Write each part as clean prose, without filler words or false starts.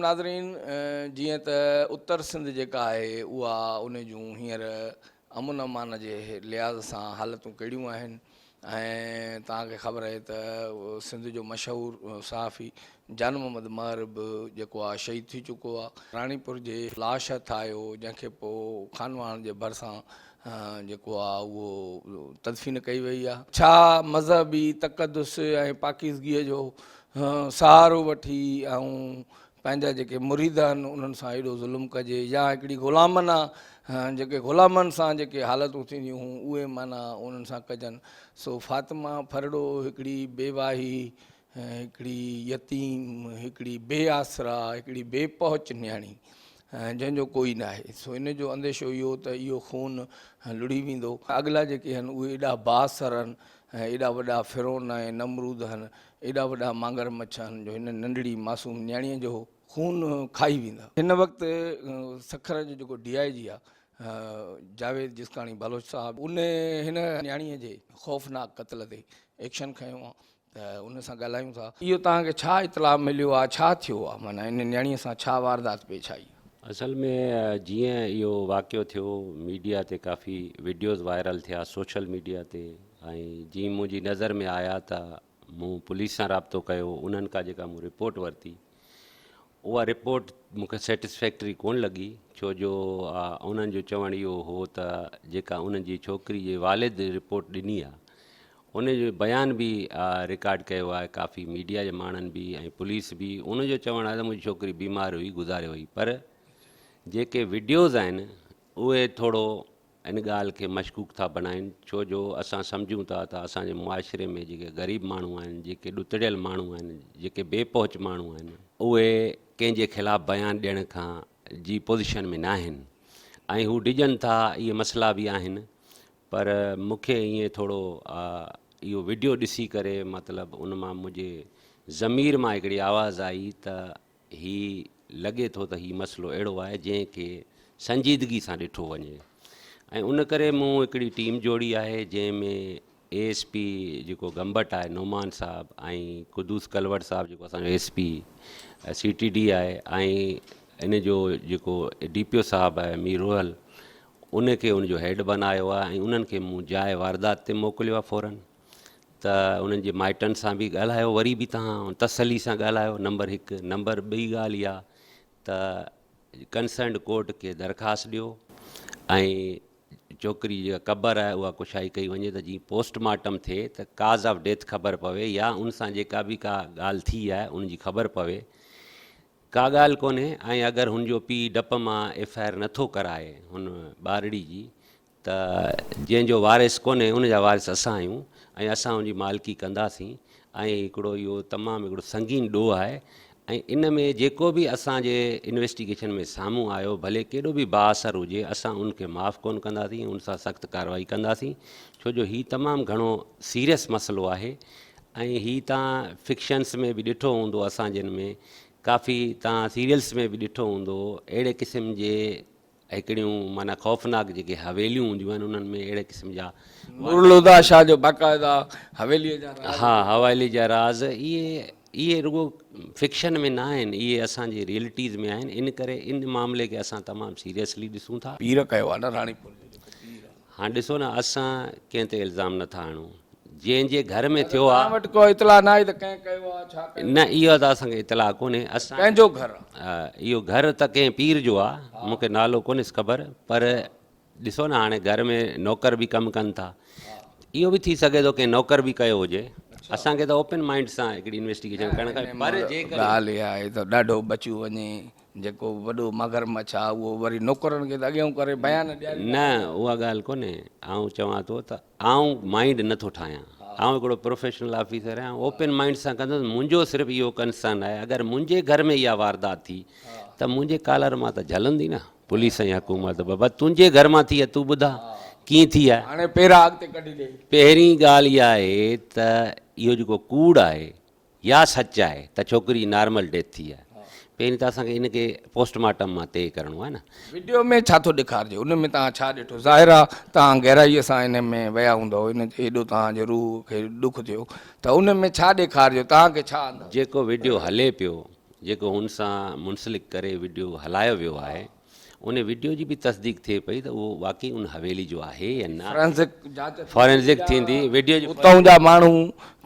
नाज़रीन, जीअं त उत्तर सिंध जेका आहे उहा उन जूं हींअर अमन अमान जे लिहाज़ सां हालतूं कहिड़ियूं आहिनि ऐं तव्हांखे ख़बर आहे त सिंध जो मशहूरु सहाफ़ी जान मोहम्मद महर बि जेको आहे शहीद थी चुको आहे। राणीपुर जे लाश हथ आयो जंहिंखे पोइ खानवान जे भरिसां जेको आहे उहो तदफ़ीन कई वई आहे। छा मज़हबी तक़दुस ऐं पाकीज़गीअ जो सहारो वठी ऐं पंहिंजा जेके मुरीद आहिनि उन्हनि सां एॾो ज़ुल्म कजे, या हिकिड़ी ग़ुलामन आहे जेके ग़ुलामनि सां जेके हालतूं थींदियूं हुयूं उहे माना उन्हनि सां कजनि। सो फातिमा फरड़ो हिकिड़ी बेवाही, हिकिड़ी यतीम, हिकिड़ी बेआसरा, हिकिड़ी बेपहुच न्याणी जंहिंजो कोई न आहे। सो इन जो अंदेशो इहो त इहो खून लुड़ी वेंदो। अॻिला जेके आहिनि उहे एॾा बासर आहिनि ऐं एॾा वॾा फिरौन ऐं नमरूद आहिनि, एॾा वॾा मांगर मच्छ आहिनि जो हिन नंढड़ी मासूम न्याणीअ जो खून खाई वेंदा। हिन वक़्तु सखर जो जेको DIG आहे जावेद जिसकाणी बलोच साहब, उन हिन न्याणीअ जे ख़ौफ़नाक क़त्ल ते एक्शन खयो आहे त उन सां ॻाल्हायूं था। इहो तव्हांखे छा इतलाउ मिलियो आहे, छा थियो आहे, माना इन न्याणीअ सां छा वारदात पेश आई? असल में जीअं इहो वाक़ियो थियो मीडिया ते काफ़ी वीडियोज़ वायरल थिया सोशल मीडिया ते, ऐं जीअं मुंहिंजी नज़र में आया त मूं पुलिस सां राब्तो कयो। उन्हनि खां जेका मूं रिपोर्ट वरिती उहा रिपोर्ट मूंखे सेटिस्फैक्ट्री कोन लॻी, छो जो उन्हनि जो चवणु इहो हो त जेका उन्हनि जी छोकिरी जे वालिद रिपोर्ट ॾिनी आहे उन जो बयान बि रिकॉर्ड कयो आहे काफ़ी मीडिया जे माण्हुनि बि ऐं पुलिस बि। उन जो चवणु आहे त मुंहिंजी छोकिरी बीमार हुई, गुज़ारे हुई, पर जेके वीडियोज़ आहिनि उहे थोरो इन ॻाल्हि खे मशकूक था बणाइनि, छो जो असां सम्झूं था त असांजे मुआशिरे में जेके ग़रीब माण्हू आहिनि, जेके ॾुतड़ियल माण्हू आहिनि, जेके बेपहुच माण्हू आहिनि, उहे कंहिंजे ख़िलाफ़ु बयानु ॾियण खां जी पोज़ीशन में न आहिनि ऐं हू डिॼनि था। इहे मसइला बि आहिनि, पर मूंखे ईअं थोरो इहो वीडियो ॾिसी करे मतिलबु उन मां मुंहिंजे ज़मीर मां हिकिड़ी आवाज़ु आई त हीउ लॻे थो त हीउ मसइलो अहिड़ो आहे जंहिंखे संजीदगी सां ॾिठो वञे। ऐं उन करे मूं हिकिड़ी टीम जोड़ी आहे जंहिंमें ASP जेको गंबट आहे नोमान साहब ऐं कुदूस कलवट साहब जेको असांजो SP CTD आहे, ऐं इन जो जेको DPO साहब आहे मीर रोहल, उनखे उनजो हेड बनायो आहे। ऐं उन्हनि खे मूं जाइ वारदात ते मोकिलियो आहे फ़ौरन, त उन्हनि जे माइटनि सां बि ॻाल्हायो, वरी बि तव्हां तसली सां ॻाल्हायो, नंबर 1। नंबर 2 ॻाल्हि इहा त कंसर्न कोर्ट खे दरख़्वास्त ॾियो ऐं छोकिरी जेका क़बर आहे उहा कुशाई कई वञे त जीअं पोस्टमार्टम थिए त काज़ ऑफ डेथ ख़बर पवे, या उन सां जेका बि का ॻाल्हि थी आहे उनजी ख़बर पवे। का ॻाल्हि कोन्हे। ऐं अगरि हुनजो पीउ डप मां FIR नथो कराए हुन ॿारड़ी जी, त जंहिंजो वारिस कोन्हे उनजा वारिस असां आहियूं ऐं असां उनजी मालिकी कंदासीं। ऐं हिकिड़ो इहो तमामु हिकिड़ो संगीन ॾोह आहे ऐं इन में जेको बि असांजे इन्वेस्टिगेशन में साम्हूं आयो, भले केॾो बि बाअसर हुजे, असां उनखे माफ़ु कोन कंदासीं, उन सां सख़्तु कार्रवाई कंदासीं, छो जो हीउ तमामु घणो सीरियस मसइलो आहे। ऐं हीउ तव्हां फिक्शन्स में बि ॾिठो हूंदो, असांजे में काफ़ी तव्हां सीरियल्स में बि ॾिठो हूंदो, अहिड़े क़िस्म जे हिकिड़ियूं माना ख़ौफ़नाक जेके हवेलियूं हूंदियूं आहिनि उन्हनि में अहिड़े क़िस्म जा मुरलोदा शाह जो बाक़ाइदा हवेलीअ जा राज़, हा हवेली जा राज़, इहे रुगो फिक्शन में न आहिनि, इहे असांजे रियलिटीज़ में आहिनि। इन करे इन मामले खे असां तमामु सीरियसली ॾिसूं था। पीर कयो आहे न राणीपुर जो जेको पीर आहे। हाणे ॾिसो न, असां कंहिं ते इल्ज़ाम नथा आणूं, जंहिंजे घर में थियो आहे वटि को इतला न आहे त कंहिं कयो आहे छा कयो? न, इहो त असांखे इतला कोन्हे। असां कंहिंजो घर आहे? इहो घर त कंहिं पीर जो आहे, मूंखे नालो कोन्हेसि ख़बर, पर ॾिसो न हाणे घर में नौकर बि कमु कनि था, इहो बि थी सघे थो कंहिं नौकर बि कयो हुजे। असांखे त ओपन माइंड सां हिकिड़ी इन्वेस्टिगेशन करणु खपे। पर ॻाल्हि इहा आहे त ॾाढो बचियो वञे, जेको वॾो मगरमच्छ आहे उहो वरी नौकरनि खे त अॻियां करे बयान ॾियनि। न, उहा ॻाल्हि कोन्हे। आउं चवां थो त आउं माइंड नथो ठाहियां, आउं हिकिड़ो प्रोफेशनल ऑफिसर आहियां, ओपन माइंड सां कंदुसि। मुंहिंजो सिर्फ़ु इहो कंसर्न आहे, अगरि मुंहिंजे घर में इहा वारदात थी त मुंहिंजे कॉलर मां त झलंदी न पुलिस ऐं हुकूमत। बाबा तुंहिंजे घर मां थी आहे, तूं ॿुधा कीअं थी आहे। हाणे पहिरां अॻिते कढी ॾे। पहिरीं ॻाल्हि इहा आहे त इहो जेको कूड़ आहे या सच आहे त छोकिरी नॉर्मल डेथ थी आहे, पहिरीं त असांखे इनखे पोस्टमार्टम मां तइ करिणो आहे न। वीडियो में छा थो ॾेखारिजे, उन में तव्हां छा ॾिठो? ज़ाहिर आहे तव्हां गहराईअ सां इन में विया हूंदव, इन एॾो तव्हांजे रूह खे ॾुख थियो, त उन में छा ॾेखारिजो, तव्हांखे छा? जेको वीडियो हले पियो जेको हुन सां मुंसलिक करे वीडियो हलायो वियो आहे उन वीडियो जी बि तस्दीक थिए पई त उहो वाक़ई उन हवेली जो आहे या न। फॉरेंसिक जांच फॉरेंसिक थींदी वीडियो जी उतां जा माण्हू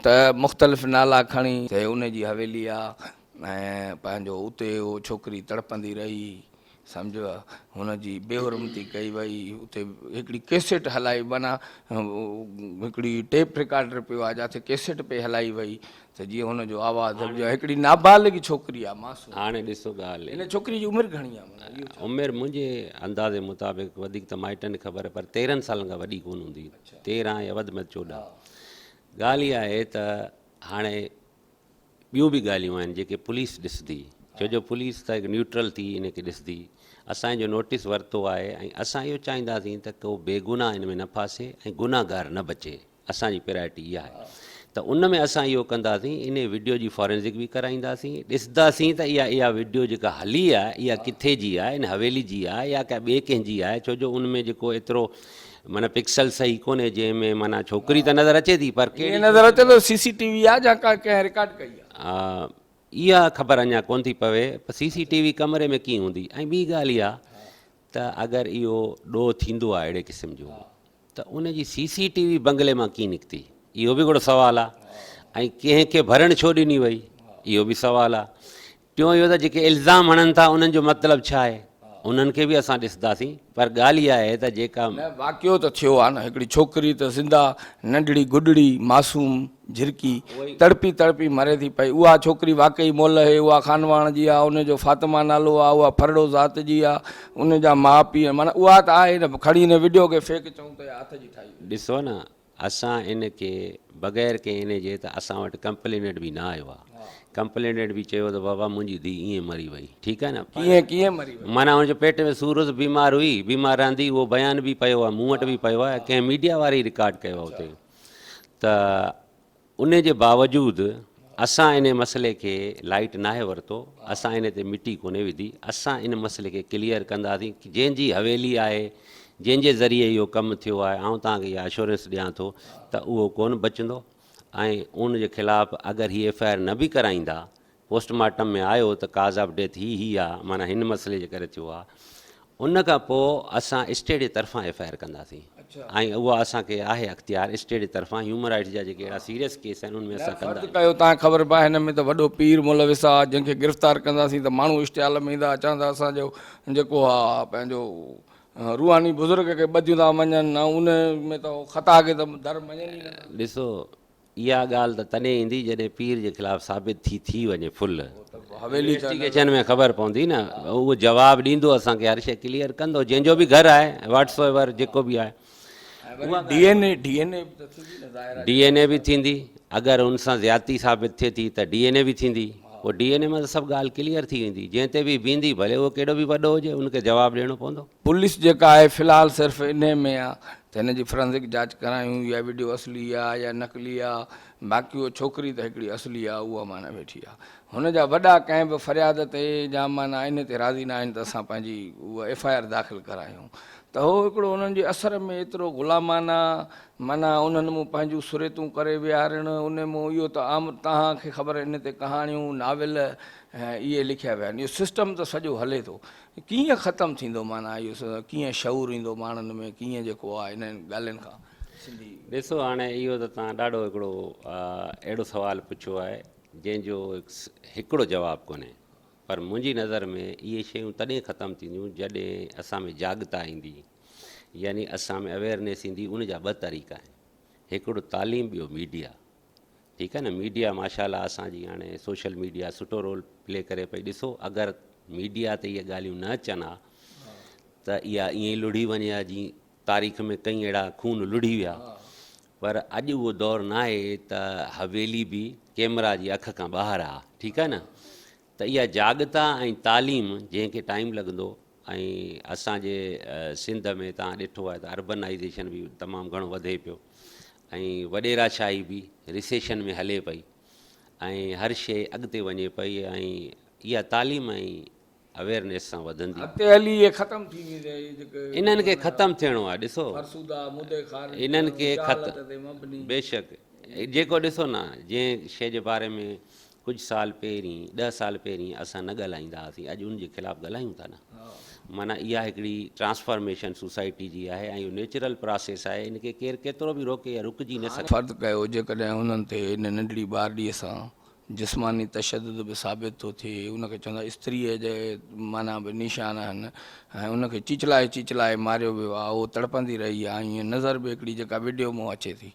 त मुख़्तलिफ़ नाला खणी त उन जी हवेली आहे ऐं पंहिंजो उते उहो छोकिरी तड़पंदी रही सम्झो हुनजी बेहुरमती कई वई उते हिकिड़ी कैसेट हलाई माना हिकिड़ी टेप रिकॉर्डर पियो आहे जिते कैसेट पे हलाई वई त जीअं हुनजो आवाज़ु हिकिड़ी नाबालिग छोकिरी आहे मासूम। हाणे ॾिसो ॻाल्हि इन छोकिरी जी उमिरि घणी आहे? उमिरि मुंहिंजे अंदाज़े मुताबिक़ वधीक त माइटनि खे ख़बर पर 13 सालनि खां वॾी कोन हूंदी, 13 या वधि में 14। ॻाल्हि इहा आहे त हाणे ॿियूं बि ॻाल्हियूं आहिनि जेके पुलिस ॾिसंदी, छो जो पुलिस त हिकु न्यूट्रल थी इन खे ॾिसंदी। असांजो नोटिस वरितो आहे ऐं असां इहो चाहींदासीं त को बेगुनाह इन में न फासे ऐं गुनाहगार न बचे, असांजी प्रायोरिटी इहा आहे। त उन में असां इहो कंदासीं, इन वीडियो जी फॉरेंसिक बि कराईंदासीं, ॾिसंदासीं त इहा वीडियो जेका हली आहे इहा किथे जी आहे, इन हवेली जी आहे या का ॿिए कंहिंजी आहे, छो जो उन में जेको एतिरो माना पिक्सल सही कोन्हे जंहिंमें माना छोकिरी त नज़र अचे थी पर कहिड़ी नज़र अचे थो CCTV आहे या कंहिं रिकॉर्ड कई आहे इहा ख़बर अञा कोन थी पवे। CCTV कमरे में कीअं हूंदी। ऐं ॿी ॻाल्हि इहा त अगरि इहो ॾोह थींदो आहे अहिड़े क़िस्म जो त उन जी CCTV बंगले मां कीअं निकिती, इहो बि हिकिड़ो सुवालु आहे। ऐं कंहिंखे भरणु छो ॾिनी वई, इहो बि सुवालु आहे। टियों इहो त जेके इल्ज़ाम हणनि था उन्हनि जो मतिलबु छा आहे, उन्हनि खे बि असां ॾिसंदासीं। पर ॻाल्हि इहा आहे त जेका वाक़ियो त थियो आहे न, हिकिड़ी छोकिरी त ज़िंदा नंढड़ी गुॾड़ी मासूम झिरकी तड़पी तड़पी मरे थी पई, उहा छोकिरी वाक़ई मोल आहे, उहा खानवाण जी आहे, उनजो फातिमा नालो आहे, उहा फरड़ो ज़ात जी आहे, उन जा माउ पीउ माना उहा त आहे न, खणी हिन वीडियो खे फेक चऊं त हथ जी ठाही। ॾिसो न असां इन खे बग़ैर कंहिं इन जे त असां वटि कंप्लेनेंट बि न आयो आहे। कंप्लेनेंट बि चयो त बाबा मुंहिंजी धीउ ईअं मरी वई, ठीकु आहे न, कीअं मरी वई माना हुनजे पेट में सूरु बीमार हुई, बीमार रहंदी, उहो बयान बि पियो आहे, मूं वटि बि पियो आहे, कंहिं मीडिया वारे रिकॉर्ड कयो आहे उते। त उन जे बावजूदि असां इन मसइले खे लाइट नाहे वरितो, असां इन ते मिटी कोन्हे विधी। असां इन मसइले खे क्लियर कंदासीं कि जंहिंजी हवेली आहे, जंहिंजे ज़रिए इहो कमु थियो आहे, ऐं तव्हांखे इहा एश्योरेंस ॾियां थो त उहो कोन बचंदो। ऐं उन जे ख़िलाफ़ु अगरि हीअ FIR न बि कराईंदा, पोस्टमार्टम में आयो त काज़ ऑफ डेथ ही आहे, माना हिन मसइले जे करे थियो आहे, उन खां पोइ असां स्टेट जे तरफ़ां FIR कंदासीं। ऐं उहा असांखे आहे अख़्तियार स्टेट जे तरफ़ां। ह्यूमन राइट्स जा जेके अहिड़ा सीरियस केस आहिनि उनमें असां कंदा कयो। तव्हांखे ख़बर पए हिन में त वॾो पीर मुलविस आहे, जंहिंखे गिरफ़्तार कंदासीं त माण्हू इश्तिहाल में ईंदा, चवंदा असांजो जेको आहे पंहिंजो रूहानी बुज़ुर्ग खे ॿधियूं था मञनि, ऐं उन में त ख़ता खे त दर मञनि ई न। ॾिसो इहा ॻाल्हि त तॾहिं ईंदी जॾहिं पीर जे ख़िलाफ़ु साबित थी वञे फुल हवेली इन्वेस्टिगेशन में ख़बर पवंदी न, उहो जवाबु ॾींदो, असांखे हर शइ क्लियर कंदो, जंहिंजो बि घरु आहे व्हाट्सएवर जेको बि आहे। DNA बि थींदी, अगरि हुन सां ज़्यादती साबित थिए थी त DNA बि थींदी, पोइ DNA में त सभु ॻाल्हि क्लियर थी वेंदी, जंहिं ते बि बीहंदी भले उहो केॾो बि वॾो हुजे उनखे जवाबु ॾियणो पवंदो। पुलिस जेका आहे फ़िलहालु सिर्फ़ु इन में आहे त हिन जी फॉरेंसिक जांच करायूं, इहा वीडियो असली आहे या नकली आहे, बाक़ी उहा छोकिरी त हिकिड़ी असली आहे, उहा माना वेठी आहे। हुनजा वॾा कंहिं बि फ़रियाद ते या माना इन ते राज़ी न आहिनि त असां पंहिंजी उहा FIR दाख़िल करायूं। त उहो हिकिड़ो उन्हनि जे असर में एतिरो ग़ुलामाना माना उन्हनि मूं पंहिंजूं सुरेतूं करे विहारणु, उन मूं इहो त आम तव्हांखे ख़बर इन ते कहाणियूं नाविल इहे लिखिया विया आहिनि। इहो सिस्टम त सॼो हले थो, कीअं ख़तमु थींदो, माना इहो कीअं शऊर ईंदो माण्हुनि में, कीअं जेको आहे इन्हनि ॻाल्हियुनि खां सिंधी। ॾिसो हाणे इहो त तव्हां ॾाढो हिकिड़ो अहिड़ो सुवालु पुछियो आहे जंहिंजो हिकिड़ो जवाबु कोन्हे, पर मुंहिंजी नज़र में इहे शयूं तॾहिं ख़तमु थींदियूं जॾहिं असां में जागता ईंदी, यानी असां में अवेयरनेस ईंदी। उन जा ॿ तरीक़ा आहिनि, हिकिड़ो तालीम, ॿियो मीडिया, ठीकु आहे न। मीडिया माशाल्लाह असांजी हाणे सोशल मीडिया सुठो रोल प्ले करे पई। ॾिसो अगरि मीडिया ते इहे ॻाल्हियूं न अचनि हा त इहा ईअं ई लुड़ी वञे हा, जीअं तारीख़ में कई अहिड़ा खून लुड़ी विया। पर अॼु उहो दौरु न आहे त हवेली बि कैमरा जी अख खां ॿाहिरि आहे, ठीकु आहे न। त इहा जागता ऐं तालीम जंहिंखे टाइम लॻंदो, ऐं असांजे सिंध में तव्हां ॾिठो आहे त अर्बनाइज़ेशन बि तमामु घणो वधे पियो, ऐं वॾेराशाही बि रिसेशन में हले पई, ऐं हर शइ अॻिते वञे पई, ऐं इहा तालीम ऐं अवेयरनेस सां वधंदी। इन्हनि खे ख़तमु थियणो आहे। ॾिसो इन्हनि खे बेशक जेको ॾिसो न, जंहिं शइ जे बारे में कुझु साल पहिरीं 10 साल पहिरीं असां न ॻाल्हाईंदा हुआसीं, अॼु उनजे ख़िलाफ़ु ॻाल्हायूं था न। माना इहा हिकिड़ी ट्रांसफॉर्मेशन सोसाइटी जी आहे ऐं इहो नेचुरल प्रोसेस आहे, इनखे केरु केतिरो बि रोके या रुकिजी न सघे। फ़र्क़ु कयो जेकॾहिं हुननि ते इन नंढड़ी ॿारड़ीअ सां जिस्मानी तशदुद बि साबित थो थिए, उनखे चवंदा स्त्रीअ जे माना बि निशान आहिनि ऐं उनखे चिचलाए मारियो वियो आहे, उहो तड़पंदी रही आहे, ईअं नज़र बि हिकिड़ी जेका वीडियो मां अचे थी,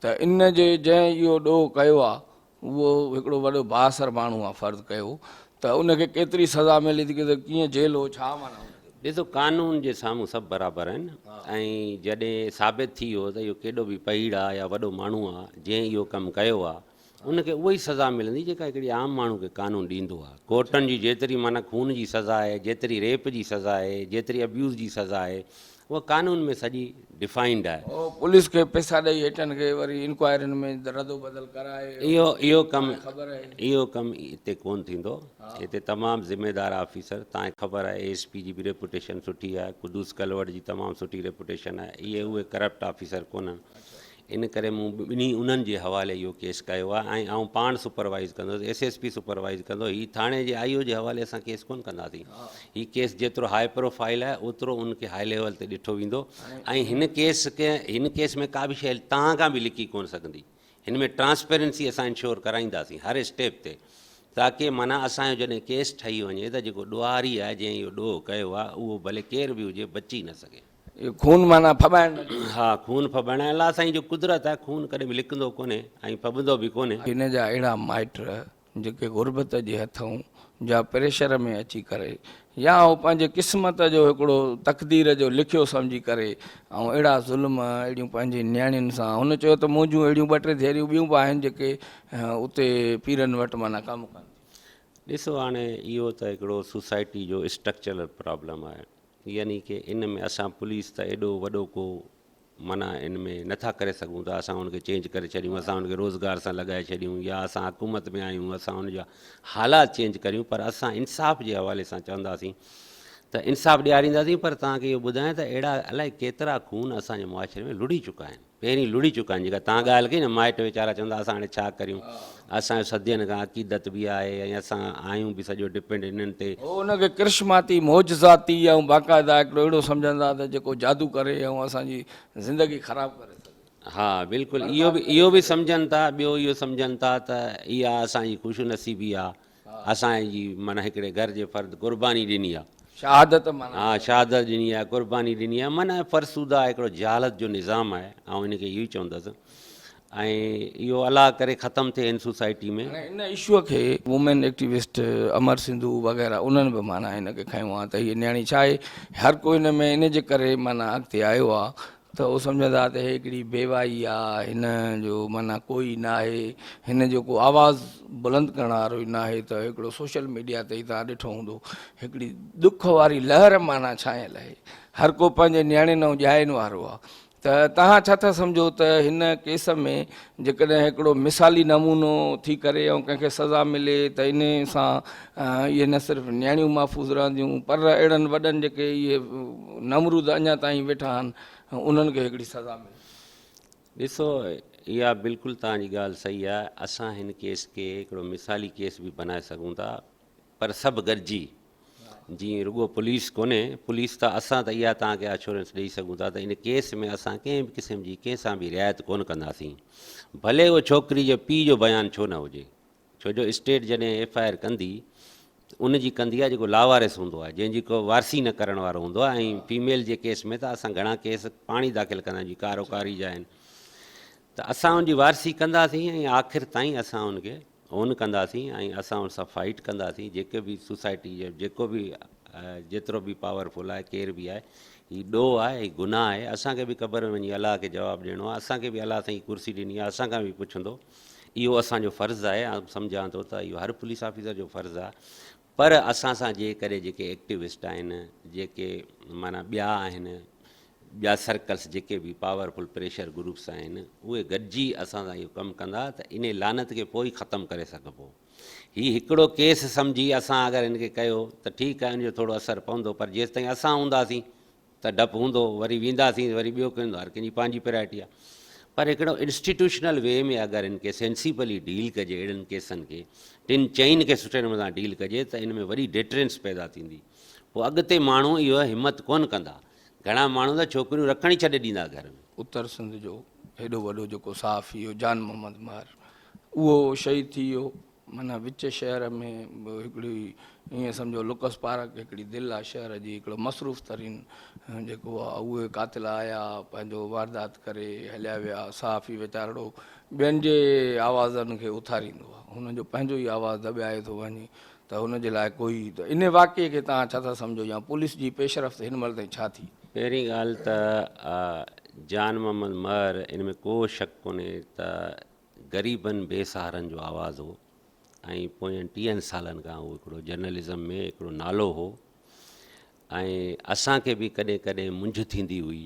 त इन जे जंहिं इहो ॾोह कयो आहे उहो हिकिड़ो वॾो बासर माण्हू आहे फ़र्ज़ु कयो, त उनखे केतिरी सज़ा मिले थी की कीअं जेल हो छा माना। ॾिसो कानून जे साम्हूं सभु बराबरि आहिनि ऐं जॾहिं साबित थी वियो त इहो केॾो बि पहीड़ आहे या वॾो माण्हू आहे जंहिं इहो कमु कयो आहे, उनखे उहा ई सज़ा मिलंदी जेका हिकिड़ी आम माण्हू खे कानून ॾींदो आहे। कोर्टनि जी जेतिरी माना खून जी सज़ा आहे, जेतिरी रेप जी सज़ा आहे, जेतिरी अब्यूज़ जी सज़ा आहे, उहा कानून में सॼी डिफाइंड आहे। पुलिस खे पैसा ॾेई हेठनि खे वरी इंक्वायरियुनि में रदो बदल कराए, इहो कमु ख़बर आहे इहो कमु हिते कोन्ह थींदो। हिते तमामु ज़िम्मेदार ऑफिसर, तव्हांखे ख़बर आहे ASP जी बि रेपुटेशन सुठी आहे, कुदूस कलवट जी तमामु सुठी रेपुटेशन आहे, इहे उहे करप्ट ऑफिसर कोन्हनि। इन करे मूं ॿिन्ही उन्हनि जे हवाले इहो केस कयो आहे ऐं आउं पाण सुपरवाइज़ कंदुसि, SSP सुपरवाइज़ कंदो। हीअ थाणे जे IO जे हवाले असां केस कोन्ह कंदासीं। हीअ केस जेतिरो हाई प्रोफाइल आहे ओतिरो उनखे हाई लेवल ते ॾिठो वेंदो ऐं हिन केस में का बि शइ तव्हां खां बि लिकी कोन्ह सघंदी। हिन में ट्रांसपेरेंसी असां इंश्योर कराईंदासीं हर स्टेप ते, ताकी माना असांजो जॾहिं केस ठही वञे त जेको ॾुआरी आहे जंहिं इहो ॾोह कयो आहे उहो भले केर बि हुजे बची न सघे। खून माना फॿाइण, हा, खून फॿाइण अलाह साईं जो कुदरत आहे, खून कॾहिं बि लिकंदो कोन्हे ऐं फॿंदो बि कोन्हे। हिन जा अहिड़ा माइट जेके गुरबत जे हथऊं जा प्रेशर में अची करे या उहो पंहिंजे क़िस्मत जो हिकिड़ो तक़दीर जो लिखियो सम्झी करे ऐं अहिड़ा ज़ुल्म अहिड़ियूं पंहिंजी नियाणियुनि सां, हुन चयो त मुंहिंजूं अहिड़ियूं ॿ टे धेरियूं ॿियूं बि आहिनि जेके उते पीरनि वटि माना कमु कनि। ॾिसो हाणे इहो त हिकिड़ो सोसाइटी जो स्ट्रक्चरल प्रॉब्लम आहे, यानी की इन में असां पुलिस त एॾो वॾो को माना इन में नथा करे सघूं था असां हुनखे चेंज करे छॾियूं, असां हुनखे रोज़गार सां लॻाए छॾियूं या असां हुकूमत में आहियूं असां हुनजा हालात चेंज करियूं, पर असां इंसाफ़ जे हवाले सां चवंदासीं त इंसाफ़ ॾियारींदासीं। पर तव्हांखे इहो ॿुधायां त अहिड़ा अलाए केतिरा खून असांजे मुआशरे में लुड़ी चुका आहिनि, पहिरीं लुड़ी चुका आहिनि। जेका तव्हां ॻाल्हि कई न माइट वीचारा चवंदा असां हाणे छा करियूं, असांजो सदियनि खां अक़ीदत बि आहे ऐं असां आहियूं बि सॼो डिपेंड इन्हनि ते। उनखे कृष्माती मौजज़ाती ऐं बाक़ाइदा हिकिड़ो अहिड़ो सम्झंदा त जेको जादू करे ऐं असांजी ज़िंदगी ख़राबु करे सघे। हा बिल्कुलु, इहो बि सम्झनि था। ॿियो इहो सम्झनि था त इहा असांजी ख़ुशनसीबी आहे, असांजी माना हिकिड़े घर जे फ़र्द क़ुर्बानी ॾिनी आहे, शहादत माना। हा, शहादत ॾिनी आहे, क़ुर्बानी ॾिनी आहे, माना फ़रसूदा हिकिड़ो जहालत जो निज़ाम आहे। ऐं इनखे इहो ई चवंदुसि ऐं इहो अलाह करे ख़तमु थिए हिन सोसाइटी में। इन इशूअ खे वुमेन एक्टिविस्ट अमर सिंधु वग़ैरह उन्हनि बि माना हिनखे खयो आहे त हीअ न्याणी छा आहे, हर को हिन में इन जे करे माना अॻिते आयो आहे त उहो सम्झंदा त हिकिड़ी बेवाई आहे, हिन जो माना कोई न आहे, हिन जो को आवाज़ बुलंद करण वारो ई न आहे। त हिकिड़ो सोशल मीडिया ते तव्हां ॾिठो हूंदो हिकिड़ी दुख वारी लहर माना छायल आहे, हर को पंहिंजे नियाणियुनि ऐं ॼाइनि वारो आहे। त तव्हां छा था सम्झो त हिन केस में जेकॾहिं हिकिड़ो मिसाली नमूनो थी करे ऐं कंहिंखे सज़ा मिले त इन सां इहे न सिर्फ़ु नियाणियूं महफ़ूज़ रहंदियूं पर अहिड़नि वॾनि जेके इहे नमरूद अञा ताईं वेठा आहिनि उन्हनि खे हिकिड़ी सज़ा मिले। ॾिसो इहा बिल्कुलु तव्हांजी ॻाल्हि सही आहे, असां हिन केस खे हिकिड़ो मिसाली केस बि बनाए सघूं था, पर सभु गॾिजी, जीअं रुॻो पुलिस कोन्हे, पुलिस त असां त इहा तव्हांखे एश्योरेंस ॾेई सघूं था त इन केस में असां कंहिं बि क़िस्म जी कंहिंसां बि रिआयत कोन कंदासीं, भले उहो छोकिरी जे पीउ जो बयानु छो न हुजे। छो जो स्टेट जॾहिं FIR कंदी उनजी कंदी आहे जेको लावारिस हूंदो आहे, जंहिंजी को वारसी न करण वारो हूंदो आहे। ऐं फीमेल जे केस में त असां घणा केस पाणी दाख़िल कंदा आहियूं, कारोकारी जा आहिनि, त असां हुनजी वारसी कंदासीं ऐं आख़िर ताईं असां हुनखे ओन कंदासीं ऐं असां हुन सां फाइट कंदासीं। जेके बि सोसाइटी जो जेको बि जेतिरो बि पावरफुल आहे केर बि आहे, हीउ ॾोह आहे, हीउ गुनाह आहे, असांखे बि ख़बर वञी अलाह खे जवाबु ॾियणो आहे, असांखे बि अलाह साईं कुर्सी ॾिनी आहे, असांखां बि पुछंदो, इहो असांजो फ़र्ज़ु आहे। ऐं सम्झां थो त इहो हर पुलिस ऑफिसर जो फ़र्ज़ु आहे। पर असां सां जेकॾहिं जेके एक्टिविस्ट आहिनि, जेके माना ॿिया आहिनि, ॿिया सर्कल्स जेके बि पावरफुल प्रेशर ग्रुप्स आहिनि, उहे गॾिजी असां सां इहो कमु कंदा त इन लानत खे पोइ ख़तमु करे सघिबो। हीउ हिकिड़ो केस सम्झी असां अगरि हिनखे कयो त ठीकु आहे, हिनजो थोरो असरु पवंदो, पर जेसि ताईं असां हूंदासीं त डपु हूंदो, वरी वेंदासीं वरी ॿियो कंदो, हर कंहिंजी पंहिंजी प्रायोरिटी आहे। पर हिकिड़ो इंस्टीट्यूशनल वे में अगरि इनखे सेंसिबली डील कजे, अहिड़नि केसनि खे टिनि चइनि खे सुठे नमूने सां डील कजे त इन में वरी डिटरेंस पैदा थींदी। पोइ अॻिते माण्हू इहो हिमत कोन कंदा। घणा माण्हू त छोकिरियूं रखण ई छॾे ॾींदा घर में। उत्तर सिंध जो हेॾो वॾो जेको साफ़ी हुयो जान मोहम्मद मर, उहो शहीद थी वियो। माना विच शहर में हिकिड़ी ईअं सम्झो लुकस पार्क हिकिड़ी दिलि आहे शहर जी, हिकिड़ो मसरूफ़ तरीन जेको आहे, उहे कातिल आया पंहिंजो वारदात करे हलिया विया। साफ़ी वीचारो ॿियनि जे आवाज़नि खे उथारींदो आहे, हुनजो पंहिंजो ई आवाज़ु दॿाए थो वञे, त हुनजे लाइ कोई त इन वाक़िए खे तव्हां छा था सम्झो, या पुलिस जी पेशरफ़्त हिन महिल ताईं छा थी? पहिरीं ॻाल्हि त जान मोहम्मद मर, इन में को शक कोन्हे त ग़रीबनि बेसहारनि जो आवाज़ु हो ऐं पोयनि 30 सालनि खां उहो हिकिड़ो जर्नलिज़म में हिकिड़ो नालो हो। ऐं असांखे बि कॾहिं कॾहिं मुंझ थींदी हुई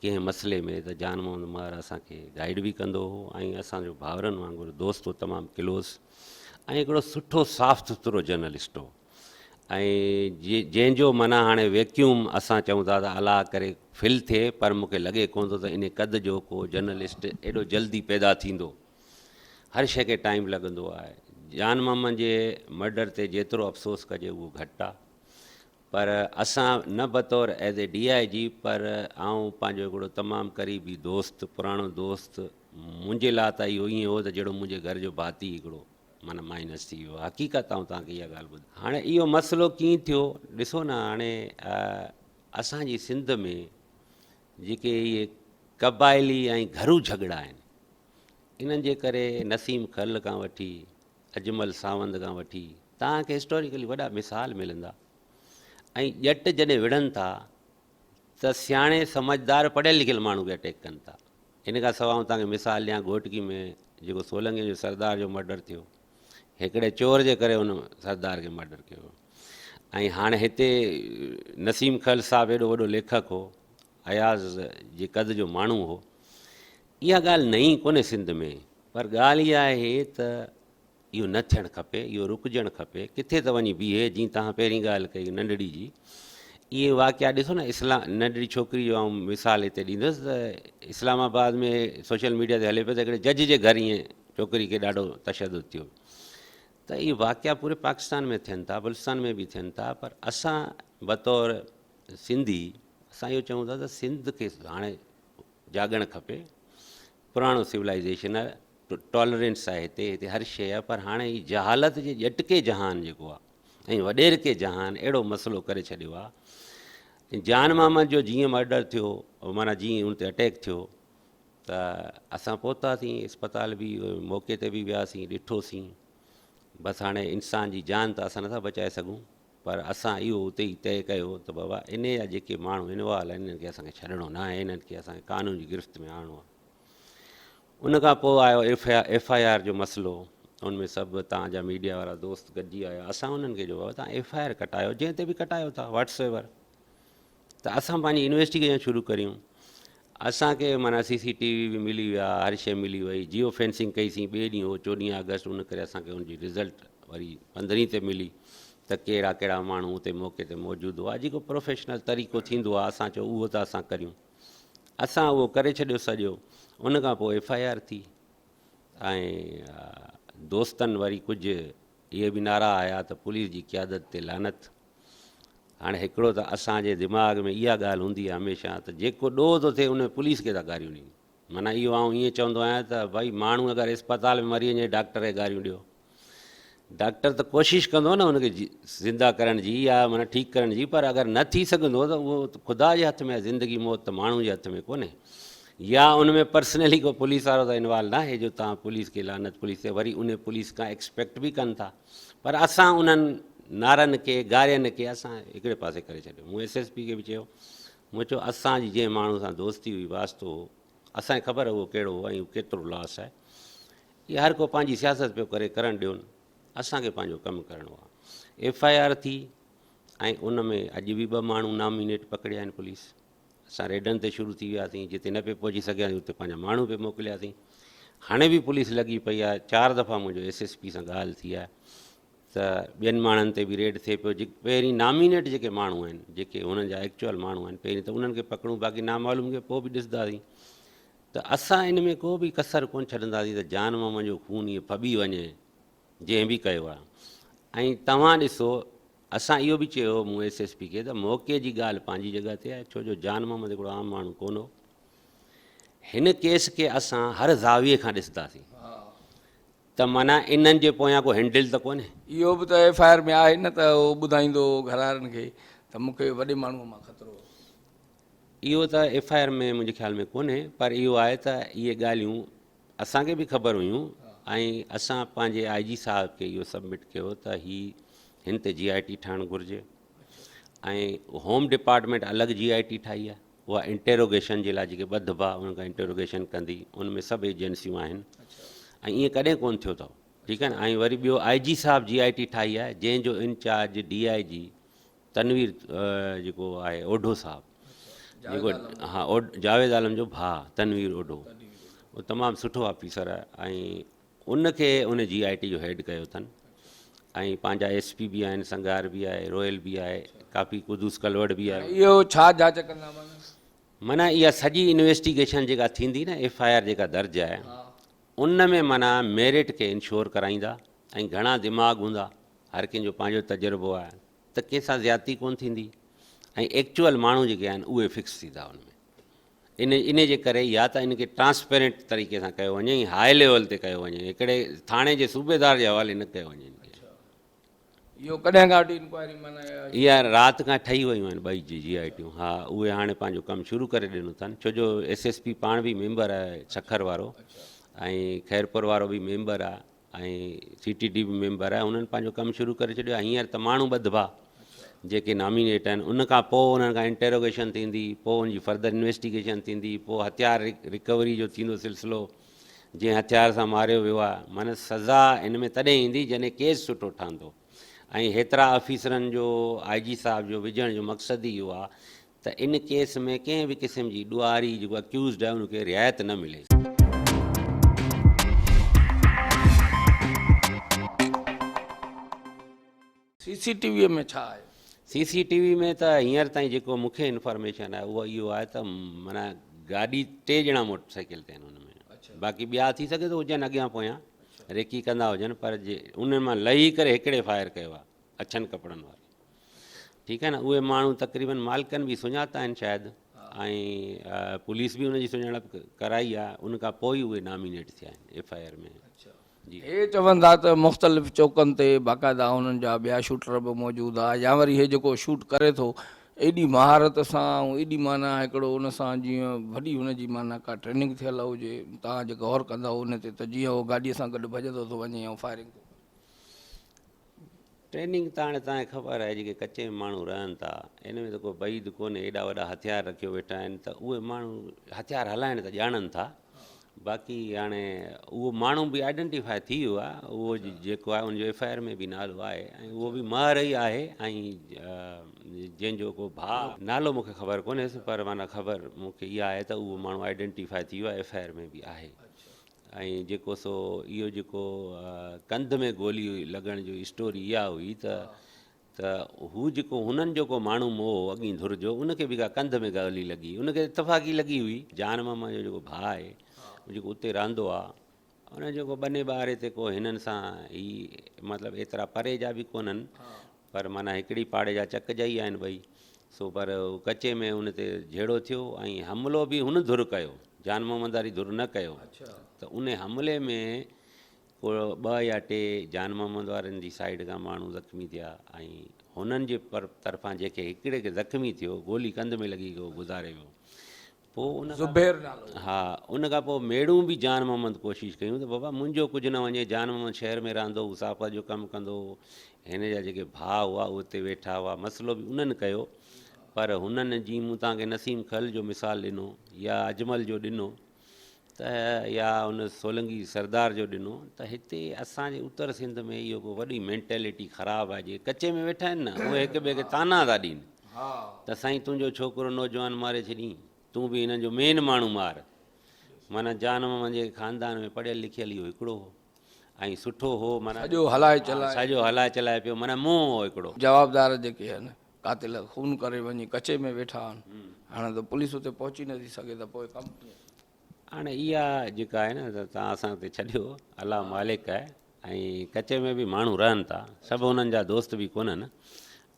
कंहिं मसइले में त जान मोहम्मद मर असांखे गाइड बि कंदो हो ऐं असांजो भाउरनि वांगुरु दोस्त हो, तमामु क्लोज़ ऐं हिकिड़ो सुठो साफ़ सुथरो जर्नलिस्ट हो। ऐं जंहिंजो माना हाणे वैक्यूम असां चऊं था त अलाह करे फिल थिए, पर मूंखे लॻे कोन थो त इन क़द जो को जर्नलिस्ट एॾो जल्दी पैदा थींदो। हर शइ खे टाइम लॻंदो आहे। जान मोहम्मद जे मर्डर ते जेतिरो अफ़सोस कजे उहो घटि आहे, पर असां न बतौर एज़ ए DIG, पर आउं पंहिंजो हिकिड़ो तमामु क़रीबी दोस्त, पुराणो दोस्त, मुंहिंजे लाइ त इहो ईअं हो त जहिड़ो मुंहिंजे घर जो भाती हिकिड़ो माना माइनस थी वियो। हक़ीक़त आऊं तव्हांखे इहा ॻाल्हि ॿुधायां। हाणे इहो मसइलो कीअं थियो ॾिसो न, हाणे असांजी सिंध में जेके इहे क़बाइली ऐं घरू झगड़ा आहिनि, इन्हनि जे करे नसीम खल खां वठी अजमल सावंत खां वठी तव्हांखे हिस्टोरिकली वॾा मिसाल मिलंदा। ऐं ॼट जॾहिं विढ़नि था त सियाणे समझदार पढ़ियल लिखियल माण्हू खे अटैक कनि था। इन खां सवाइ आउं तव्हांखे मिसाल ॾियां, घोटकी में जेको सोलंगी जो सरदार जो मर्डर थियो, हिकिड़े चोर जे करे हुन सरदार खे मर्डर कयो। ऐं हाणे हिते नसीम खल साहिबु एॾो वॾो लेखक हो, अयाज़ जे कद जो माण्हू हो। इहा ॻाल्हि नई कोन्हे सिंध में, पर ॻाल्हि इहा आहे त इहो न थियणु खपे, इहो रुकजणु खपे। किथे त वञी बीहे, जीअं तव्हां पहिरीं ॻाल्हि कई नंढड़ी जी, इहे वाक़िया ॾिसो न। नंढड़ी छोकिरी जो आउं मिसाल हिते ॾींदुसि त इस्लामाबाद में सोशल मीडिया ते हले पियो त हिकिड़े जज जे घर ईअं छोकिरी खे ॾाढो तशदुद थियो। त इहे वाक़िया पूरे पाकिस्तान में थियनि था, बलुचिस्तान में बि थियनि था, पर असां बतौर सिंधी असां इहो चऊं था त सिंध खे हाणे जाॻणु खपे। पुराणो सिविलाइज़ेशन आहे, टॉलरेंस आहे हिते हर शइ आहे, पर हाणे ही जहालत जे ॼटके जहान जेको आहे ऐं वॾेर के जहान अहिड़ो मसइलो करे छॾियो आहे। जान मोहम्मद जो जीअं मर्डर थियो, माना जीअं हुन ते अटैक थियो, त असां पहुतासीं अस्पताल बि, मौक़े ते बि वियासीं, ॾिठोसीं। बसि हाणे इंसान जी जान त असां नथा बचाए सघूं, पर असां इहो उते ई तइ कयो त बाबा इन जा जेके माण्हू इनवॉल्व आहिनि, इन्हनि खे असांखे छॾिणो न आहे, इन्हनि खे असांखे कानून जी गिरफ़्त में आणिणो आहे। उनखां पोइ आयो FIR जो मसइलो। उनमें सभु तव्हांजा मीडिया वारा दोस्त गॾिजी आया। असां उन्हनि खे चयो तव्हां FIR कटायो, जंहिं ते बि कटायो था वॉट्सएवर, त असां पंहिंजी इन्वेस्टिगेशन शुरू करियूं। असांखे माना CCTV बि मिली विया, हर शइ मिली वई। जियो फेंसिंग कईसीं ॿिए ॾींहुं हो 14 अगस्त, उन करे असांखे उनजी रिज़ल्ट वरी 15 ते मिली त कहिड़ा कहिड़ा माण्हू उते मौक़े ते मौजूदु हुआ। जेको प्रोफेशनल तरीक़ो थींदो आहे, असां चयो उहो त असां करियूं। असां उहो करे छॾियो सॼो। उनखां पोइ FIR थी ऐं दोस्तनि वरी कुझु इहे बि नारा आया त पुलिस जी क़यादत ते लानत। हाणे हिकिड़ो त असांजे दिमाग़ में इहा ॻाल्हि हूंदी आहे हमेशह त जेको ॾोह थो थिए उन पुलिस खे था गारियूं ॾियूं। माना इहो आउं ईअं चवंदो आहियां त भई माण्हू अगरि अस्पताल में मरी वञे, डॉक्टर खे गारियूं ॾियो। डॉक्टर त कोशिशि कंदो न हुनखे ज़िंदा करण जी या माना ठीकु करण जी, पर अगरि न थी सघंदो त उहो ख़ुदा जे हथ में आहे। ज़िंदगी मौत त माण्हू जे हथ में कोन्हे। या उन में पर्सनली को पुलिस वारो त इन्वॉल्व न आहे जो तव्हां पुलिस खे लानत पुलिस ते वरी उन पुलिस खां एक्सपेक्ट बि कनि था। पर असां उन्हनि नारनि खे गारियनि खे असां हिकिड़े पासे करे छॾियो। मूं SSP खे बि चयो, मूं चयो असांजी जंहिं माण्हू सां दोस्ती हुई, वास्तो हो, असांखे ख़बर आहे उहो कहिड़ो हो ऐं केतिरो लॉस आहे। इहा हर को पंहिंजी सियासत पियो करे, करणु ॾियोनि, असांखे पंहिंजो कमु करिणो आहे। FIR थी ऐं उन में अॼु बि 2 माण्हू नॉमिनेट पकड़िया आहिनि पुलिस। असां रेडनि ते शुरू थी वियासीं, जिते न पिए पहुची सघियासीं उते पंहिंजा माण्हू पे मोकिलियासीं। हाणे बि पुलिस लॻी पई आहे। 4 दफ़ा मुंहिंजो SSP सां ॻाल्हि थी आहे त ॿियनि माण्हुनि ते बि रेड थिए पियो। पहिरीं नॉमिनेट जेके माण्हू आहिनि, जेके हुननि जा एक्चुअल माण्हू आहिनि, पहिरीं त उन्हनि खे पकड़ूं, बाक़ी नामालूम खे पोइ बि ॾिसंदासीं। त असां इन में को बि कसर कोन छॾंदासीं त जान मामा जो खून ईअं फॿी वञे जंहिं बि कयो आहे। ऐं तव्हां ॾिसो, असां इहो बि चयो मूं SSP खे त मौक़े जी ॻाल्हि पंहिंजी जॻह ते आहे, छो जो जान मामा त हिकिड़ो आम माण्हू कोन हो। हिन केस खे असां हर ज़ाविये खां ॾिसंदासीं त माना इन्हनि जे पोयां को हैंडल त कोन्हे। इहो बि त FIR में आहे न, त उहो ॿुधाईंदो घर वारनि खे त मूंखे वॾे माण्हूअ मां ख़तरो। इहो त FIR में मुंहिंजे ख़्याल में कोन्हे, पर इहो आहे त इहे ॻाल्हियूं असांखे बि ख़बर हुयूं ऐं असां पंहिंजे IG साहब खे इहो सबमिट कयो त हिन ते GIT ठाहिणु घुरिजे। ऐं होम डिपार्टमेंट अलॻि GIT ठाही आहे, उहा इंटेरोगेशन जे लाइ जेके ॿधबा उनखां इंटेरोगेशन कंदी, उनमें सभु एजेंसियूं आहिनि ऐं ईअं कॾहिं कोन्ह थियो अथव, ठीकु आहे न। ऐं वरी ॿियो IG साहब GIT ठाही आहे, जंहिंजो इंचार्ज DIG तनवीर जेको आहे ओढो साहब, जेको हा जावेद आलम जो भाउ तनवीर ओढो, उहो तमामु सुठो ऑफिसर आहे ऐं उनखे उन GIT जो हेड कयो अथनि। ऐं पंहिंजा SP बि आहिनि, संगार बि आहे, रोयल बि आहे, काफ़ी कुदूस कलवड़ बि आहे। इहो छा जांच कंदा माना इहा सॼी इन्वेस्टिगेशन जेका थींदी न, FIR जेका दर्ज आहे उन में माना मेरिट खे इंश्योर कराईंदा ऐं घणा दिमाग़ हूंदा, हर कंहिंजो पंहिंजो तजुर्बो आहे त कंहिंसां ज़्यादती कोन्ह थींदी ऐं एक्चुअल माण्हू जेके आहिनि उहे फिक्स थींदा उनमें। इन जे करे या त इनखे ट्रांसपेरेंट तरीक़े सां कयो वञे, हाई लेवल ते कयो वञे, हिकिड़े थाणे जे सूबेदार जे हवाले न कयो वञे। इहो कॾहिं खां वठी इंक्वायरी माना इहा राति खां ठही वियूं आहिनि ॿई GITूं। हा, उहे हाणे पंहिंजो कमु शुरू करे ॾिनो अथनि, छो जो SSP पाण बि मेंबर आहे सखर वारो ऐं खैरपुर वारो बि मेंबर आहे ऐं CTD बि मेंबर आहे। उन्हनि पंहिंजो कमु शुरू करे छॾियो आहे। हींअर त माण्हू ॿधबा जेके नॉमिनेट आहिनि, उनखां पोइ उन्हनि खां इंटेरोगेशन थींदी, पोइ उनजी फर्दर इन्वेस्टिगेशन थींदी, पोइ हथियार रिकवरी जो थींदो सिलसिलो, जंहिं हथियार सां मारियो वियो आहे। माना सज़ा हिन में तॾहिं ईंदी जॾहिं केस सुठो ठहंदो ऐं हेतिरा ऑफिसरनि जो IG साहब जो विझण जो मक़सदु ई इहो आहे त इन केस में कंहिं बि क़िस्म जी ॾुआरी जेको अक्यूज़ड आहे उनखे रिआयत न मिले। CCTV में छा आहे? CCTV में त हींअर ताईं जेको मूंखे इंफॉर्मेशन आहे उहा इहो आहे त माना गाॾी 3 ॼणा मोटरसाइकिल ते आहिनि हुन में, बाक़ी ॿिया थी सघे थो हुजनि अॻियां पोयां रेकी कंदा हुजनि, पर जे उन मां लही करे हिकिड़े फायर कयो आहे अछनि कपिड़नि वारो, ठीकु आहे न। उहे माण्हू तक़रीबन मालिकनि बि सुञाता आहिनि शायदि ऐं पुलिस बि उनजी सुञाणप कराई आहे, उनखां पोइ ई उहे नॉमिनेट थिया आहिनि FIR में। हे चवनि था त मुख़्तलिफ़ चौकनि ते बाक़ाइदा हुननि जा ॿिया शूटर बि मौजूदु आहे, या वरी हे जेको शूट करे थो एॾी महारत सां ऐं एॾी माना हिकिड़ो उन सां जीअं वॾी हुनजी माना का ट्रेनिंग थियल हुजे, तव्हां जे गौर कंदा उन ते त जीअं उहो गाॾीअ सां गॾु भॼंदो थो वञे ऐं फायरिंग थो। ट्रेनिंग त हाणे तव्हांखे ख़बर आहे जेके कचे में माण्हू रहनि था इन में त को बईद कोन्हे, एॾा वॾा हथियार रखियो वेठा आहिनि त उहे माण्हू हथियार हलाइण त ॼाणनि था। बाक़ी हाणे उहो माण्हू बि आइडेंटिफाई थी वियो आहे, उहो जेको आहे उनजो FIR में बि नालो आहे ऐं उहो बि महर ई आहे ऐं जंहिंजो को भाउ नालो मूंखे ख़बर कोन्हे, पर माना ख़बर मूंखे इहा आहे त उहो माण्हू आइडेंटिफाई थी वियो आहे, FIR में बि आहे। ऐं जेको सो इहो जेको कंध में गोली लॻण जो स्टोरी इहा हुई त हू जेको हुननि जेको माण्हू मोह अॻी धुर जो उनखे बि का कंध में गोली लॻी, उनखे इतफ़ाक़ी लॻी हुई। जान मामा जो जेको भाउ आहे जेको उते रहंदो आहे, उन जेको बने ॿारे ते को हिननि सां ई मतिलबु एतिरा परे जा बि कोन्हनि, पर माना हिकिड़ी पाड़े जा चक जा ई आहिनि ॿई। सो पर कचे में उन ते झेड़ो थियो ऐं हमिलो बि हुन धुर कयो, जान मोहम्मदारी धुर न कयो। त उन हमले में को 2 या 3 जान मोहम्मद वारनि जी साइड खां माण्हू ज़ख़्मी थिया ऐं हुननि जे तरफ़ां जेके हिकिड़े खे ज़ख़्मी थियो गोली कंध में लॻी वियो, गुज़ारे वियो। पोइ उन हा, उन खां पोइ मेड़ूं बि जान मोहम्मद कोशिशि कयूं त बाबा मुंहिंजो कुझु न वञे, जान मोहम्मद शहर में रहंदो, मुसाफ़ा जो कमु कंदो, हिन जा जेके भाउ हुआ उते वेठा हुआ, मसइलो बि उन्हनि कयो। पर हुननि जी मूं तव्हांखे नसीम खल जो मिसाल ॾिनो या अजमल जो ॾिनो त या उन सोलंगी सरदार जो ॾिनो, त हिते असांजे उत्तर सिंध में इहो को वॾी मेंटेलिटी ख़राबु आहे। जेके कचे में वेठा आहिनि न उहे हिक ॿिए खे ताना था ॾियनि त साईं तुंहिंजो छोकिरो नौजवान मारे छॾीं, तूं बि हिननि जो मेन माण्हू मार। माना जान मामा जे ख़ानदान में पढ़ियल लिखियल इहो हिकिड़ो हो ऐं सुठो हो, माना सॼो हलाए चलाए पियो, माना मोह हो हिकिड़ो। जवाबदार जेके आहिनि कातिल खून करे वञी कचे में वेठा आहिनि, हाणे त पुलिस उते पहुची नथी सघे त पोइ कमु हाणे इहा जेका आहे न त तव्हां असां ते छॾियो, अलाह मालिक आहे। ऐं कचे में बि माण्हू रहनि था, सभु उन्हनि जा दोस्त बि कोन्हनि।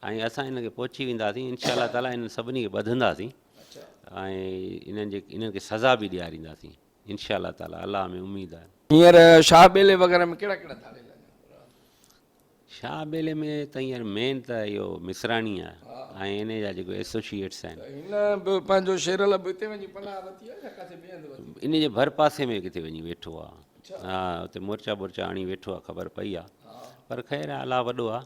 ऐं असां हिन खे पहुची वेंदासीं इनशा ताला, इन्हनि सभिनी खे ॿधंदासीं ऐं इन्हनि खे सज़ा बि ॾियारींदासीं इनशा ताला। अलाह में उमेदु आहे। हींअर शाह बेले वग़ैरह में कहिड़ा कहिड़ा थाले शाह बेले में त हींअर मेन त इहो मिसराणी आहे ऐं इन जा जेको एसोसिएट्स आहिनि, हिन बि पंहिंजो शेरल बि हिते वञी पनाह वरिती आहे या किथे ॿिए हंधि वरिती? इन जे भर पासे में किथे वञी वेठो आहे। हा, हुते मोर्चा बोर्चा हणी वेठो आहे, ख़बर पई आहे। पर ख़ैर अलाह वॾो आहे।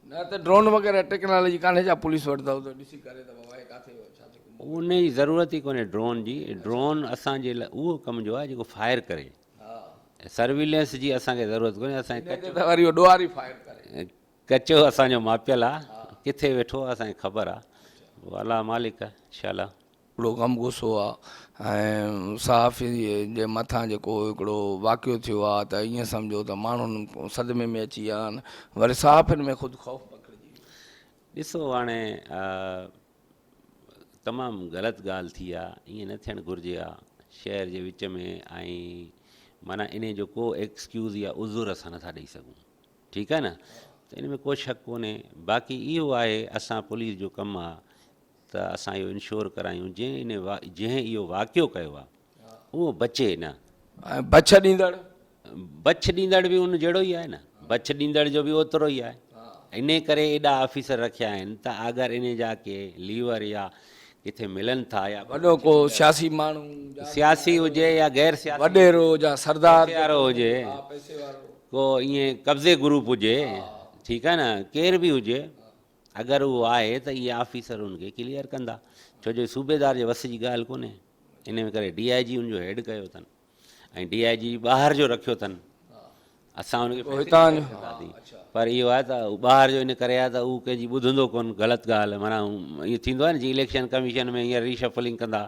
न त ड्रोन वग़ैरह टेक्नोलॉजी कान्हे छा पुलिस वटि त ॾिसी करे त बाबा किथे छा थी उन जी ज़रूरत ई कोन्हे ड्रोन जी। ड्रोन असांजे लाइ उहो कमु जो आहे जेको फायर करे। सर्विलेंस जी असांखे ज़रूरत कोन्हे। असांखे त वरी उहो ॾोहारी फायर करे कचो असांजो मापियल आहे, किथे वेठो आहे असांखे ख़बर आहे। उहो अलाह मालिक आहे इनशाला। हिकिड़ो ग़म गुसो आहे ऐं सहाफ़ी जे मथां जेको हिकिड़ो वाक़ियो थियो आहे त ईअं सम्झो त माण्हुनि सदमे में अची विया आहिनि, वरी सहाफ़ियुनि में ख़ुदि ख़ौफ़ पकिड़िजी वियो। ॾिसो हाणे तमामु ग़लति ॻाल्हि थी आहे, ईअं न थियणु घुरिजे आहे शहर जे विच में। ऐं माना इन जो को एक्सक्यूज़ या उज़ुर असां नथा ॾेई सघूं, ठीकु आहे न। त इन में को शक कोन्हे। बाक़ी इहो आहे असां पुलिस जो कमु आहे त असां इहो इंश्योर करायूं जंहिं इहो वाक़ियो कयो आहे उहो बचे न। ऐं बछ ॾींदड़ बि उन जहिड़ो ई आहे न। बछ ॾींदड़ जो बि ओतिरो ई आहे। इन करे एॾा ऑफिसर रखिया आहिनि त अगरि इन जा के लीवर या किथे मिलनि था या वॾो को सियासी माण्हू सियासी हुजे या गैर सियासी वॾेरो या सरदार वारो हुजे, को ईअं कब्ज़े ग्रुप हुजे, ठीकु आहे न, केर बि हुजे, अगरि उहो आहे त इहे ऑफिसर उनखे क्लियर कंदा। छो जो सूबेदार जे वस जी ॻाल्हि कोन्हे। इन करे DIG उनजो हेड कयो अथनि ऐं DIG ॿाहिरि जो रखियो अथनि। असां उनखे पर इहो आहे त ॿाहिरि जो इन करे आहे त उहो कंहिंजी ॿुधंदो कोन ग़लति ॻाल्हि। माना ईअं थींदो आहे न जीअं इलेक्शन कमीशन में हींअर रीशफलिंग कंदा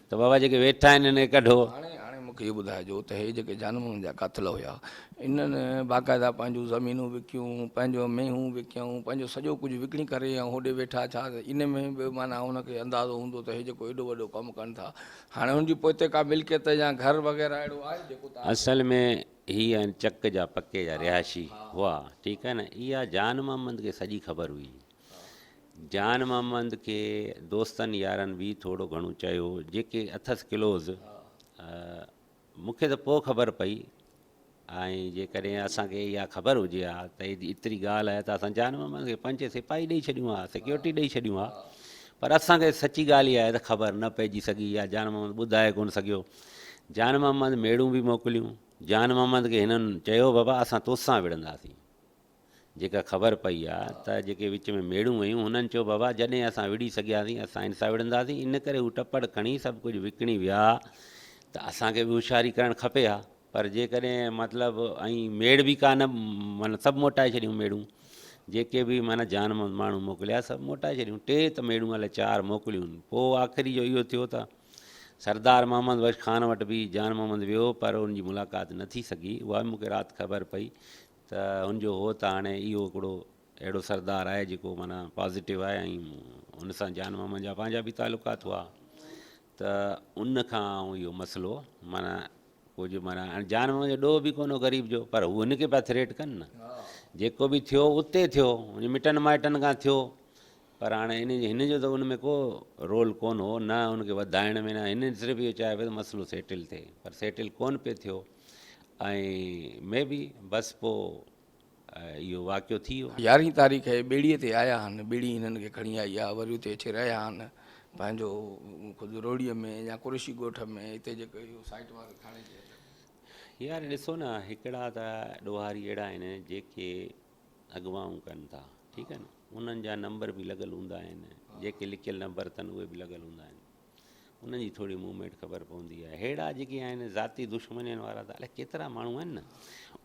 त बाबा जेके वेठा आहिनि हिन कढो। हाणे मूंखे इहो ॿुधाइजो त हे जेके जानवरनि जा क़त्ल हुया, इन्हनि बाक़ाइदा पंहिंजूं ज़मीनूं विकियूं, पंहिंजो मेहूं विकियूं, पंहिंजो सॼो कुझु विकिणी करे ऐं होॾे वेठा छा इन में बि माना हुनखे अंदाज़ो हूंदो त हे जेको एॾो वॾो कमु कनि था। हाणे हुनजी पोइ का मिल्कियत या घर वग़ैरह अहिड़ो आहे जेको असल में हीअ आहिनि चक जा पके जा रिहायशी हुआ, ठीकु आहे न। इहा जान मोहम्मद खे सॼी ख़बर हुई। जान मोहम्मद खे दोस्तनि यारनि बि थोरो घणो चयो जेके अथसि क्लोज़। मूंखे त पोइ ख़बर पई। ऐं जेकॾहिं असांखे इहा ख़बर हुजे हा त एतिरी ॻाल्हि आहे त असां जान मोहम्मद खे 5 सिपाही ॾेई छॾियूं हा, सिक्योरिटी ॾेई छॾियूं हा। पर असांखे सची ॻाल्हि इहा आहे त ख़बर न पइजी सघी या जान मोहम्मद ॿुधाए कोन सघियो। जान मोहम्मद मेड़ूं बि मोकिलियूं। जान मोहम्मद खे हिननि चयो बाबा असां तोसां विढ़ंदासीं। जेका ख़बर पई आहे त जेके विच में मेड़ूं वयूं हुननि चयो बाबा जॾहिं असां विड़ी सघियासीं असां हिन सां विढ़ंदासीं। इन करे हू टपड़ खणी सभु कुझु विकिणी विया त असांखे बि होशियारी करणु खपे हा। पर जेकॾहिं मतिलबु ऐं मेड़ बि कान, माना सभु मोटाए छॾियूं मेड़ूं। जेके बि माना जान मोहम्मद माण्हू मोकिलिया सभु मोटाए छॾियूं। 3 त मेड़ूं अलाए 4 मोकिलियूं। पोइ आख़िरी जो इहो थियो त सरदार मोहम्मद बख्श ख़ान वटि बि जान मोहम्मद वियो पर हुनजी मुलाक़ात न थी सघी। उहा बि मूंखे राति ख़बर पई त हुनजो हो त हाणे इहो हिकिड़ो अहिड़ो सरदार आहे जेको माना पॉज़िटिव आहे ऐं हुन सां जान मोहम्मद जा पंहिंजा बि तालुकात हुआ। त उन खां इहो मसइलो माना कुझु माना जान मोहम्मद जो ॾोह बि कोन्हो ग़रीब जो, पर हू हिनखे पिया थ्रेट कनि न। जेको बि थियो उते थियो, मिटनि माइटनि खां थियो। पर हाणे हिन जो त उन में को रोल कोन हो, न हुनखे वधाइण में, न हिन सिर्फ़ु इहो चाहे पियो त मसइलो सेटल थिए, पर सेटल कोन पियो थियो। ऐं मे बि बसि पोइ इहो वाक़ियो थी वियो। 11 तारीख़ ॿेड़ीअ ते आया आहिनि, ॿेड़ी हिननि खे खणी आई आहे, वरी उते अची रहिया आहिनि पंहिंजो ख़ुदि रोड़ीअ में या कुरेशी ॻोठ में। हिते जेको इहो साइट वारे थाणे जे यार ॾिसो न, हिकिड़ा त ॾोहारी अहिड़ा आहिनि जेके अॻुवाऊं कनि था, ठीकु आहे न। उन्हनि जा नंबर बि लॻल हूंदा आहिनि, जेके लिखियल नंबर अथनि उहे बि लॻल हूंदा आहिनि। उन्हनि जी थोरी मूवमेंट ख़बर पवंदी आहे। अहिड़ा जेके आहिनि ज़ाती दुश्मनियुनि वारा त अलाए केतिरा माण्हू आहिनि न,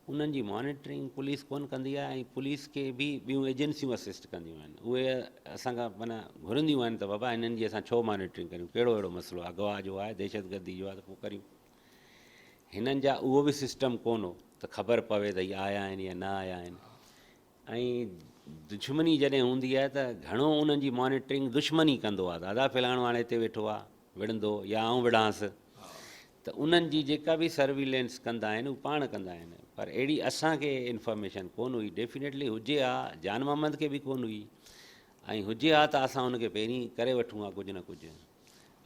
उन्हनि जी मॉनिटरिंग पुलिस कोन कंदी आहे। ऐं पुलिस खे बि ॿियूं एजेंसियूं असिस्ट कंदियूं आहिनि। उहे असांखां माना घुरंदियूं आहिनि त बाबा हिननि जी असां छो मॉनिटरिंग करियूं, कहिड़ो अहिड़ो मसइलो आहे, अगवा जो आहे, दहशतगर्दी जो आहे, त पोइ करियूं। हिननि जा उहो बि सिस्टम कोन हो त ख़बर पवे त इहे आया आहिनि या न आया आहिनि। ऐं दुश्मनी जॾहिं हूंदी आहे त घणो उन्हनि जी मॉनिटरिंग दुश्मनी कंदो आहे। दादा फलाणो हाणे हिते वेठो आहे, विढ़ंदो या आऊं विढ़ांसि। त त उन्हनि जी जेका बि सर्विलेंस कंदा आहिनि उहे पाण कंदा आहिनि, पर अहिड़ी असांखे इंफॉर्मेशन कोन हुई। डेफिनेटली हुजे हा, जान मोहम्मद खे बि कोन हुई, ऐं हुजे हा त असां हुनखे पहिरीं करे वठूं हा कुझु न कुझु।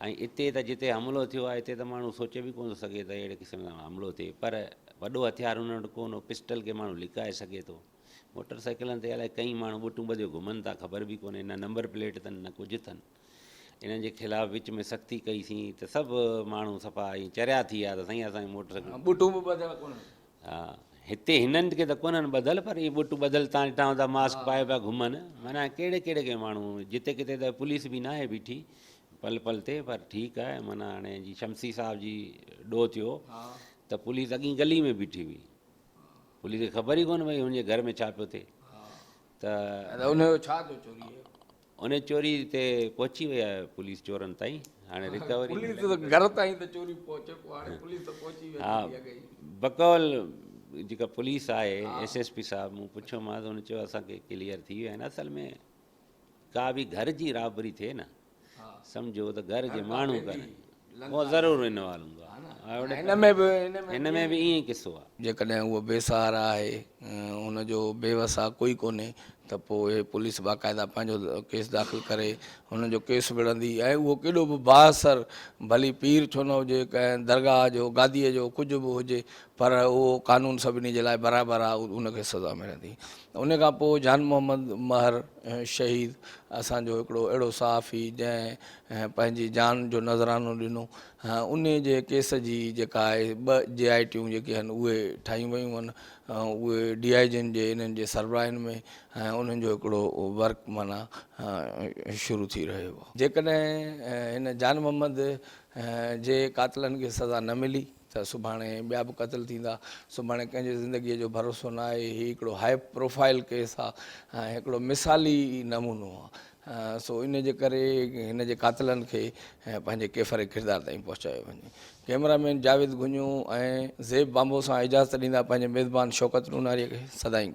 ऐं हिते त जिते हमिलो थियो आहे हिते त माण्हू सोचे बि कोन थो सघे त अहिड़े क़िस्म सां हमिलो थिए, पर वॾो हथियार हुन वटि कोन हो, पिस्टल खे माण्हू लिकाए सघे थो। मोटर साइकिलनि ते अलाए कई माण्हू ॿुटूं ॿधियो घुमनि था, ख़बर बि कोन्हे, न नंबर प्लेट अथनि न कुझु अथनि। इन्हनि जे ख़िलाफ़ु विच में सख़्ती कईसीं त सभु माण्हू सफ़ा ई चरिया थी विया त साईं असांजी मोटर साइकिल। ॿुटूं बि ॿधियल कोन। हा, हिते हिननि खे त कोन्हनि ॿधल, पर इहे ॿुटूं ॿधल तव्हां ॾिठा हूंदा, मास्क पाए पिया घुमनि। माना कहिड़े कहिड़े के माण्हू, जिते किथे त पुलिस बि न आहे बीठी पल पल ते, पर ठीकु आहे। माना हाणे जी शमसी साहिब जी ॾोह थियो त पुलिस अॻी गली में बीठी हुई, पुलिस खे ख़बर ई कोन भई हुनजे घर में छा पियो थिए। त उनजो छा थियो चोरी? उन चोरी ते पहुची वई आहे पुलिस चोरनि ताईं, हाणे रिकवरी। पुलिस त घर ताईं त चोरी पहुचे, हाणे पुलिस त पहुची वई। हा, बकौल जेका पुलिस आहे SSP साहिबु, मूं पुछियोमांसि, हुन चयो असांखे क्लियर थी विया आहिनि। असल में का बि घर जी राबरी थिए न, सम्झो त घर जे माण्हू करे उहो ज़रूरु इनवॉल्व हूंदो आहे। हिन में बि ईअं ई किसो आहे। जेकॾहिं उहो बेसहारा आहे, हुनजो बेवसा कोई कोन्हे, त पोइ हे पुलिस बाक़ाइदा पंहिंजो केस दाख़िल करे हुनजो केस विढ़ंदी। ऐं उहो केॾो बि बाअसर, भली पीर छो न हुजे, कंहिं दरगाह जो, गादीअ जो, कुझु बि हुजे, पर उहो कानून सभिनी जे लाइ बराबरि आहे, उनखे सज़ा मिलंदी। उन खां पोइ जान मोहम्मद महर शहीद, असांजो हिकिड़ो अहिड़ो सहाफ़ी जंहिं पंहिंजी जान जो नज़रानो ॾिनो, उन जे केस जी जेका आहे 2 JITयूं जेके आहिनि उहे ठाहियूं वयूं आहिनि। उहे DIGनि जे इन्हनि जे सरबराहनि में, ऐं उन्हनि जो हिकिड़ो वर्क माना शुरू थी रहियो आहे। जेकॾहिं हिन जान मोहम्मद जे कातिलनि खे सज़ा न मिली त सुभाणे ॿिया बि क़त्ल थींदा। सुभाणे कंहिंजे ज़िंदगीअ जो भरोसो न आहे। हीउ हिकिड़ो हाई प्रोफाइल केस आहे ऐं हिकिड़ो मिसाली नमूनो आहे। सो इन जे करे हिन जे कातिलनि खे पंहिंजे केफ़र किरदार ताईं पहुचायो वञे। कैमरामैन जावेद गुंजू ऐं ज़ेब बांबो सां इजाज़त ॾींदा पंहिंजे मेज़बान शौकत नूनारीअ खे। सदाईं गॾु।